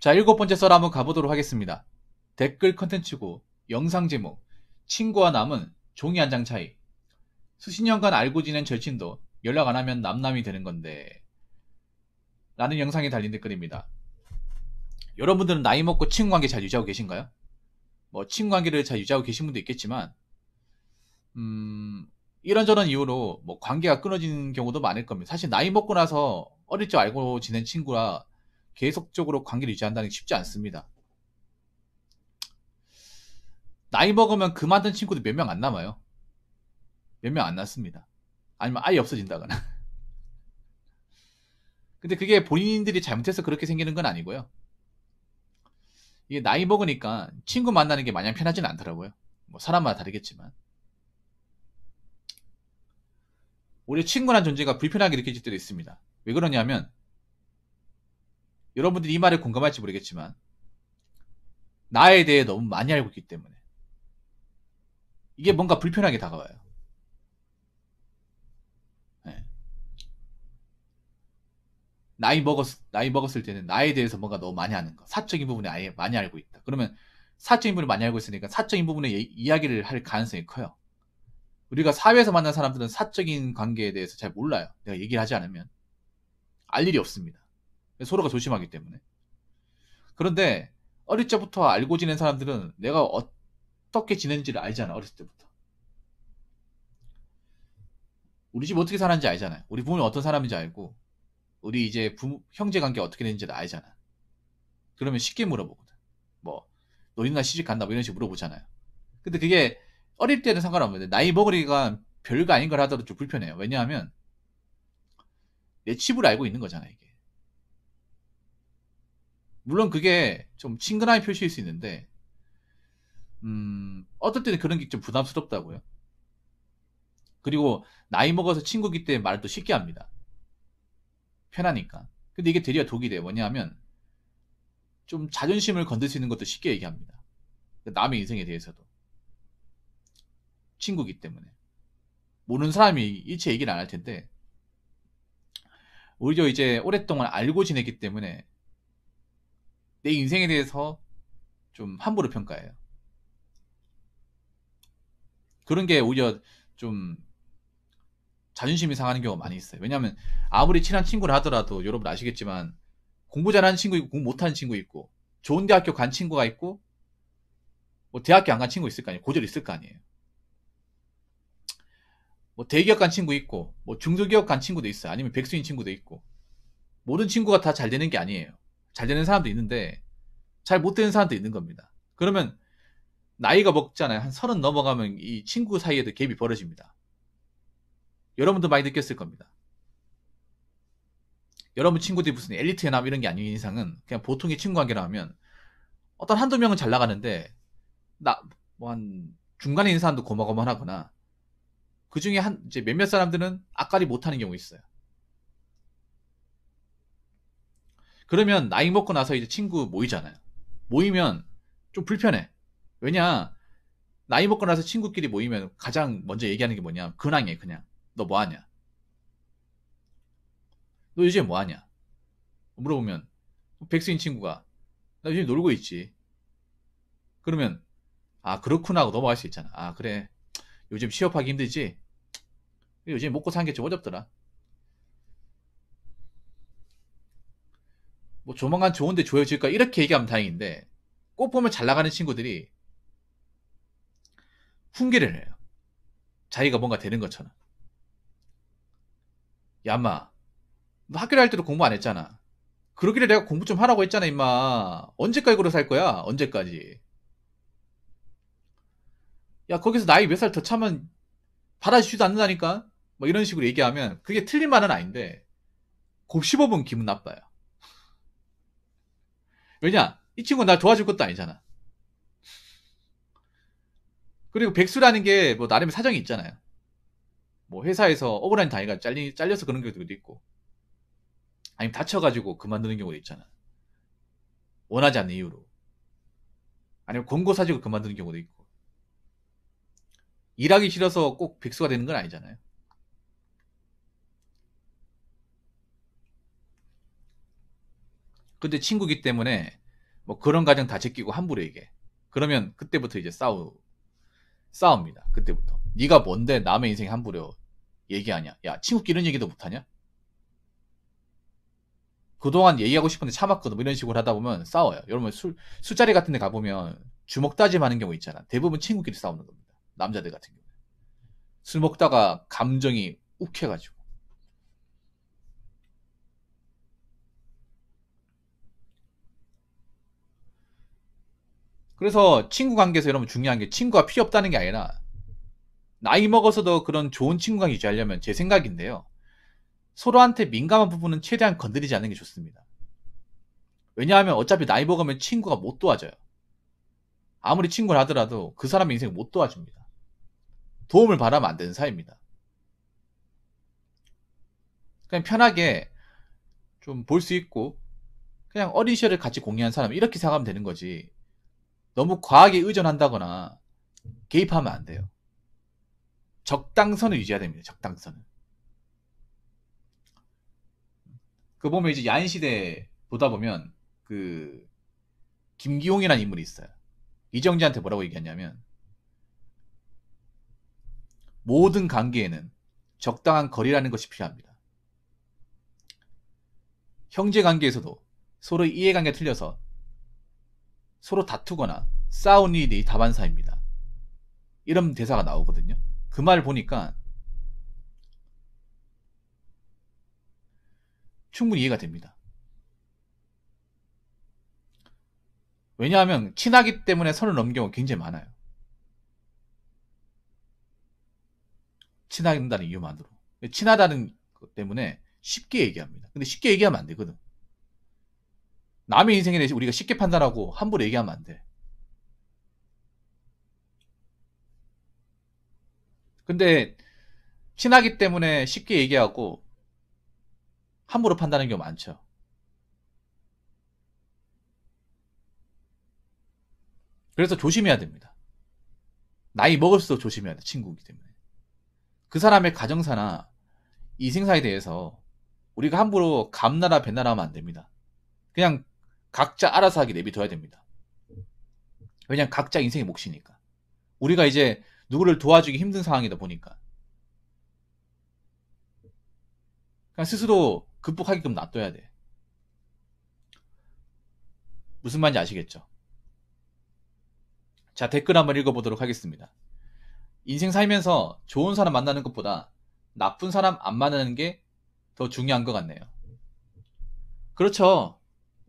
자, 7번째 썰 한번 가보도록 하겠습니다. 댓글 컨텐츠고 영상 제목, 친구와 남은 종이 한 장 차이. 수십 년간 알고 지낸 절친도 연락 안 하면 남남이 되는 건데 라는 영상에 달린 댓글입니다. 여러분들은 나이 먹고 친구 관계 잘 유지하고 계신가요? 뭐 친구 관계를 잘 유지하고 계신 분도 있겠지만 이런저런 이유로 뭐 관계가 끊어지는 경우도 많을 겁니다. 사실 나이 먹고 나서 어릴 적 알고 지낸 친구라 계속적으로 관계를 유지한다는 게 쉽지 않습니다. 나이 먹으면 그만둔 친구도 몇 명 안 남아요. 몇 명 안 남습니다. 아니면 아예 없어진다거나. 근데 그게 본인들이 잘못해서 그렇게 생기는 건 아니고요. 이게 나이 먹으니까 친구 만나는 게 마냥 편하지는 않더라고요. 뭐 사람마다 다르겠지만. 오히려 친구란 존재가 불편하게 느껴질 때도 있습니다. 왜 그러냐면 여러분들이 이 말에 공감할지 모르겠지만 나에 대해 너무 많이 알고 있기 때문에 이게 뭔가 불편하게 다가와요. 네. 나이 먹었을 때는 나에 대해서 뭔가 너무 많이 아는 거. 사적인 부분에 아예 많이 알고 있다. 그러면 사적인 부분을 많이 알고 있으니까 사적인 부분에 이야기를 할 가능성이 커요. 우리가 사회에서 만난 사람들은 사적인 관계에 대해서 잘 몰라요. 내가 얘기를 하지 않으면. 알 일이 없습니다. 서로가 조심하기 때문에. 그런데 어릴 적부터 알고 지낸 사람들은 내가 어떻게 지내는지를 알잖아. 어렸을 때부터. 우리 집 어떻게 사는지 알잖아요. 우리 부모님 어떤 사람인지 알고 우리 이제 형제 관계 어떻게 되는지를 알잖아. 그러면 쉽게 물어보거든. 뭐 너희나 시집 간다 뭐 이런 식으로 물어보잖아요. 근데 그게 어릴 때는 상관없는데 나이 먹으니까 별거 아닌 걸 하더라도 좀 불편해요. 왜냐하면 내 칩을 알고 있는 거잖아 이게. 물론 그게 좀 친근함의 표시일 수 있는데 어떨 때는 그런 게 좀 부담스럽다고요. 그리고 나이 먹어서 친구기 때문에 말을 또 쉽게 합니다. 편하니까. 근데 이게 되려 독이 돼요. 뭐냐면 좀 자존심을 건들 수 있는 것도 쉽게 얘기합니다. 남의 인생에 대해서도. 친구기 때문에. 모르는 사람이 일체 얘기를 안 할 텐데 오히려 이제 오랫동안 알고 지냈기 때문에 내 인생에 대해서 좀 함부로 평가해요. 그런 게 오히려 좀 자존심이 상하는 경우가 많이 있어요. 왜냐하면 아무리 친한 친구를 하더라도 여러분 아시겠지만 공부 잘하는 친구 있고 공부 못하는 친구 있고 좋은 대학교 간 친구가 있고 뭐 대학교 안 간 친구 있을 거 아니에요. 고졸 있을 거 아니에요. 뭐 대기업 간 친구 있고 뭐 중소기업 간 친구도 있어요. 아니면 백수인 친구도 있고 모든 친구가 다 잘 되는 게 아니에요. 잘 되는 사람도 있는데 잘 못 되는 사람도 있는 겁니다. 그러면 나이가 먹잖아요. 한 30 넘어가면 이 친구 사이에도 갭이 벌어집니다. 여러분도 많이 느꼈을 겁니다. 여러분 친구들이 무슨 엘리트 연합 이런 게 아닌 이상은 그냥 보통의 친구 관계라 하면 어떤 한두 명은 잘 나가는데 뭐 한 중간에 있는 사람도 고마고만하거나 그 중에 이제 몇몇 사람들은 앞가리 못하는 경우 있어요. 그러면 나이 먹고 나서 이제 친구 모이잖아요. 모이면 좀 불편해. 왜냐, 나이 먹고 나서 친구끼리 모이면 가장 먼저 얘기하는 게 뭐냐, 근황이에요, 그냥. 너 뭐 하냐? 너 요즘에 뭐 하냐? 물어보면 백수인 친구가 나 요즘 놀고 있지. 그러면 아 그렇구나 하고 넘어갈 수 있잖아. 아 그래 요즘 취업하기 힘들지? 요즘 먹고 사는 게 좀 어렵더라. 뭐 조만간 좋은데 조여질까 이렇게 얘기하면 다행인데 꼭 보면 잘 나가는 친구들이 훈계를 해요. 자기가 뭔가 되는 것처럼. 야, 인마, 너 학교 다닐 때도 공부 안 했잖아. 그러길래 내가 공부 좀 하라고 했잖아, 임마. 언제까지 그러고 살 거야? 언제까지? 야, 거기서 나이 몇 살 더 차면 받아주지도 않는다니까? 뭐 이런 식으로 얘기하면 그게 틀린 말은 아닌데 곱씹어보면 기분 나빠요. 왜냐? 이 친구는 날 도와줄 것도 아니잖아. 그리고 백수라는 게 뭐 나름의 사정이 있잖아요. 뭐 회사에서 억울한 단위가 잘려서 그런 경우도 있고 아니면 다쳐가지고 그만두는 경우도 있잖아. 원하지 않는 이유로. 아니면 권고 사주고 그만두는 경우도 있고. 일하기 싫어서 꼭 백수가 되는 건 아니잖아요. 근데 친구기 때문에 뭐 그런 가정 다 제끼고 함부로 얘기해. 그러면 그때부터 이제 싸웁니다. 그때부터. 네가 뭔데 남의 인생 함부로 얘기하냐? 야, 친구끼리 이런 얘기도 못하냐? 그동안 얘기하고 싶은데 참았거든. 뭐 이런 식으로 하다 보면 싸워요. 여러분 술자리 같은 데 가보면 주먹 다짐하는 경우 있잖아. 대부분 친구끼리 싸우는 겁니다. 남자들 같은 경우. 술 먹다가 감정이 욱해가지고. 그래서 친구 관계에서 여러분 중요한 게 친구가 필요 없다는 게 아니라 나이 먹어서도 그런 좋은 친구 관계 유지하려면 제 생각인데요. 서로한테 민감한 부분은 최대한 건드리지 않는 게 좋습니다. 왜냐하면 어차피 나이 먹으면 친구가 못 도와줘요. 아무리 친구를 하더라도 그 사람의 인생을 못 도와줍니다. 도움을 바라면 안 되는 사이입니다. 그냥 편하게 좀 볼 수 있고 그냥 어린 시절을 같이 공유한 사람 이렇게 생각하면 되는 거지. 너무 과하게 의존한다거나 개입하면 안 돼요. 적당선을 유지해야 됩니다. 적당선을. 그 보면 이제 야인시대 보다 보면 그 김기용이라는 인물이 있어요. 이정재한테 뭐라고 얘기했냐면 모든 관계에는 적당한 거리라는 것이 필요합니다. 형제 관계에서도 서로 이해관계가 틀려서 서로 다투거나 싸운 일이 다반사입니다. 이런 대사가 나오거든요. 그 말 보니까 충분히 이해가 됩니다. 왜냐하면 친하기 때문에 선을 넘는 경우가 굉장히 많아요. 친하다는 이유만으로. 친하다는 것 때문에 쉽게 얘기합니다. 근데 쉽게 얘기하면 안 되거든. 남의 인생에 대해서 우리가 쉽게 판단하고 함부로 얘기하면 안 돼. 근데 친하기 때문에 쉽게 얘기하고 함부로 판단하는 경우 많죠. 그래서 조심해야 됩니다. 나이 먹을수록 조심해야 돼. 친구이기 때문에. 그 사람의 가정사나 이생사에 대해서 우리가 함부로 감나라 배나라 하면 안 됩니다. 그냥 각자 알아서 하게 내비둬야 됩니다. 왜냐면 각자 인생의 몫이니까. 우리가 이제 누구를 도와주기 힘든 상황이다 보니까 그냥 스스로 극복하게끔 놔둬야 돼. 무슨 말인지 아시겠죠? 자, 댓글 한번 읽어보도록 하겠습니다. 인생 살면서 좋은 사람 만나는 것보다 나쁜 사람 안 만나는 게 더 중요한 것 같네요. 그렇죠.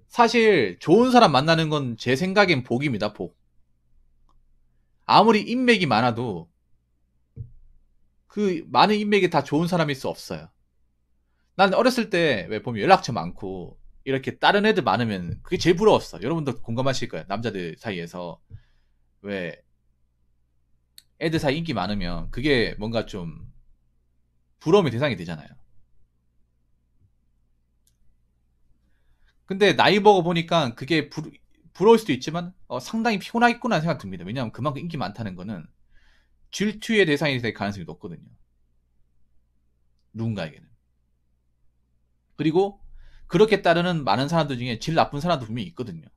사실 좋은 사람 만나는 건 제 생각엔 복입니다. 복. 아무리 인맥이 많아도 그 많은 인맥이 다 좋은 사람일 수 없어요. 난 어렸을 때 왜 보면 연락처 많고 이렇게 다른 애들 많으면 그게 제일 부러웠어. 여러분도 공감하실 거예요. 남자들 사이에서 왜 애들 사이 인기 많으면 그게 뭔가 좀 부러움의 대상이 되잖아요. 근데 나이 먹어 보니까 그게 부러울 수도 있지만 상당히 피곤하겠구나 생각 듭니다. 왜냐하면 그만큼 인기 많다는 거는 질투의 대상이 될 가능성이 높거든요. 누군가에게는. 그리고 그렇게 따르는 많은 사람들 중에 질 나쁜 사람도 분명히 있거든요.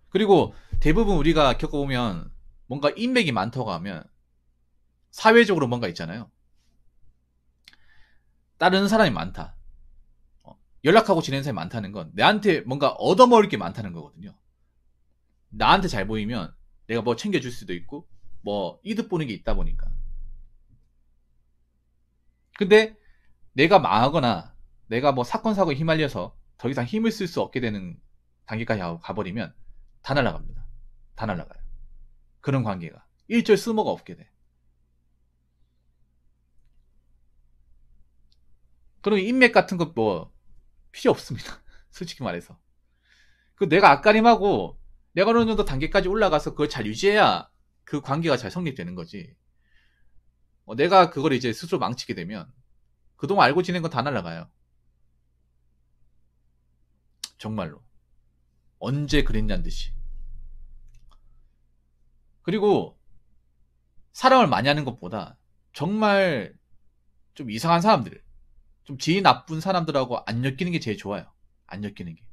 그리고 대부분 우리가 겪어보면 뭔가 인맥이 많다고 하면 사회적으로 뭔가 있잖아요. 따르는 사람이 많다. 연락하고 지내는 사람이 많다는 건 내한테 뭔가 얻어먹을 게 많다는 거거든요. 나한테 잘 보이면 내가 뭐 챙겨줄 수도 있고 뭐 이득 보는 게 있다 보니까. 근데 내가 망하거나 내가 뭐 사건 사고에 휘말려서 더 이상 힘을 쓸 수 없게 되는 단계까지 가버리면 다 날아갑니다. 다 날아가요. 그런 관계가 일절 쓸모가 없게 돼. 그럼 인맥 같은 거 뭐 필요 없습니다. 솔직히 말해서. 그 내가 앞가림하고 내가 어느 정도 단계까지 올라가서 그걸 잘 유지해야 그 관계가 잘 성립되는 거지. 내가 그걸 이제 스스로 망치게 되면 그동안 알고 지낸 건 다 날아가요. 정말로. 언제 그랬냐는 듯이. 그리고 사랑을 많이 하는 것보다 정말 좀 이상한 사람들, 좀 지위 나쁜 사람들하고 안 엮이는 게 제일 좋아요. 안 엮이는 게.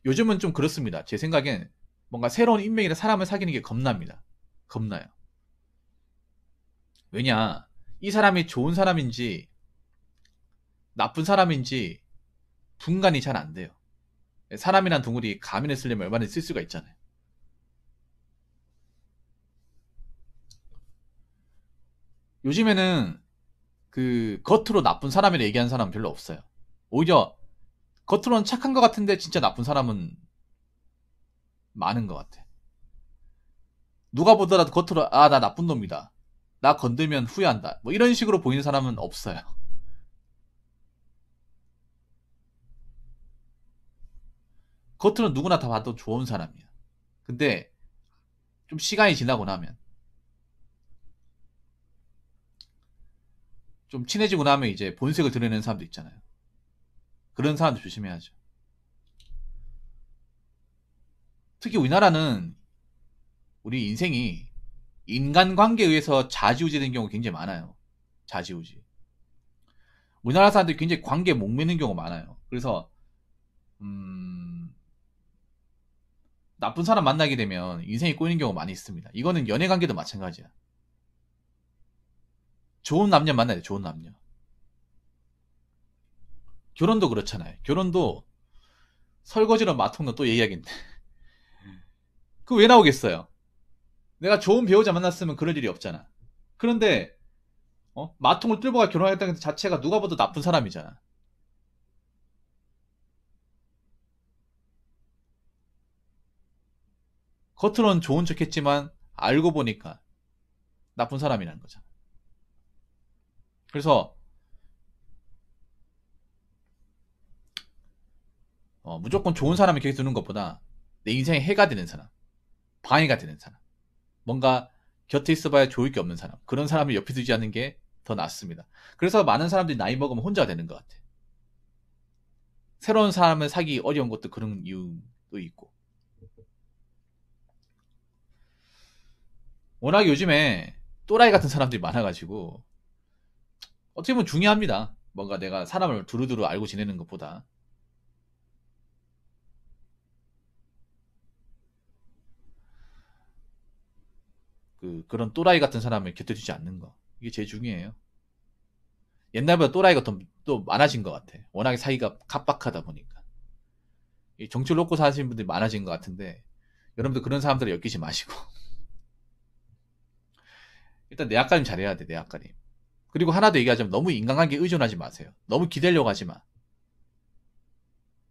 요즘은 좀 그렇습니다. 제 생각엔 뭔가 새로운 인맥이나 사람을 사귀는 게 겁납니다. 겁나요. 왜냐, 이 사람이 좋은 사람인지 나쁜 사람인지 분간이 잘 안 돼요. 사람이란 동물이 가면을 쓰려면 얼마나 쓸 수가 있잖아요. 요즘에는 그 겉으로 나쁜 사람이라 얘기하는 사람은 별로 없어요. 오히려 겉으로는 착한 것 같은데 진짜 나쁜 사람은 많은 것 같아. 누가 보더라도 겉으로 아, 나 나쁜 놈이다. 나 건들면 후회한다. 뭐 이런 식으로 보이는 사람은 없어요. 겉으로는 누구나 다 봐도 좋은 사람이야. 근데 좀 시간이 지나고 나면 좀 친해지고 나면 이제 본색을 드러내는 사람도 있잖아요. 그런 사람도 조심해야죠. 특히 우리나라는 우리 인생이 인간관계에 의해서 좌지우지되는 경우가 굉장히 많아요. 좌지우지. 우리나라 사람들이 굉장히 관계에 목매는 경우가 많아요. 그래서 나쁜 사람 만나게 되면 인생이 꼬이는 경우가 많이 있습니다. 이거는 연애관계도 마찬가지야. 좋은 남녀 만나야 돼. 좋은 남녀. 결혼도 그렇잖아요. 결혼도 설거지로 마통도 또 얘기하겠네. 그거 왜 나오겠어요? 내가 좋은 배우자 만났으면 그럴 일이 없잖아. 그런데 마통을 뚫고가 결혼했다는 것 자체가 누가 봐도 나쁜 사람이잖아. 겉으로는 좋은 척했지만 알고 보니까 나쁜 사람이라는 거잖아. 그래서 무조건 좋은 사람을 곁에 두는 것보다 내 인생에 해가 되는 사람, 방해가 되는 사람, 뭔가 곁에 있어봐야 좋을 게 없는 사람, 그런 사람을 옆에 두지 않는 게 더 낫습니다. 그래서 많은 사람들이 나이 먹으면 혼자가 되는 것 같아. 새로운 사람을 사기 어려운 것도 그런 이유도 있고. 워낙 요즘에 또라이 같은 사람들이 많아가지고 어떻게 보면 중요합니다. 뭔가 내가 사람을 두루두루 알고 지내는 것보다. 그런 또라이 같은 사람을 곁에 두지 않는 거. 이게 제일 중요해요. 옛날보다 또라이가 또 많아진 것 같아. 워낙에 사이가 각박하다 보니까. 이 정치를 놓고 사시는 분들이 많아진 것 같은데, 여러분들 그런 사람들을 엮이지 마시고. 일단 내 앞가림 잘해야 돼, 내 앞가림. 그리고 하나 더 얘기하자면 너무 인간관계에 의존하지 마세요. 너무 기대려고 하지 마.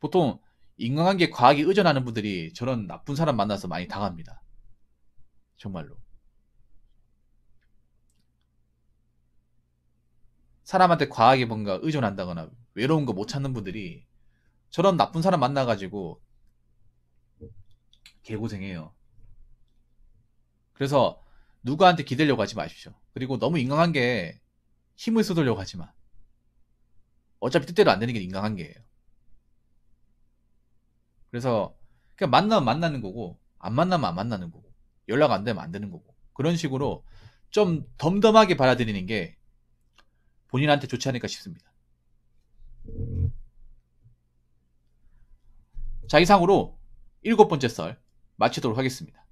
보통 인간관계에 과하게 의존하는 분들이 저런 나쁜 사람 만나서 많이 당합니다. 정말로. 사람한테 과하게 뭔가 의존한다거나 외로운 거 못 찾는 분들이 저런 나쁜 사람 만나가지고 개고생해요. 그래서 누구한테 기대려고 하지 마십시오. 그리고 너무 인간관계에 힘을 쏟으려고 하지 마. 어차피 뜻대로 안 되는 게 인간관계예요. 그래서 그냥 만나면 만나는 거고 안 만나면 안 만나는 거고 연락 안 되면 안 되는 거고 그런 식으로 좀 덤덤하게 받아들이는 게 본인한테 좋지 않을까 싶습니다. 자, 이상으로 7번째 썰 마치도록 하겠습니다.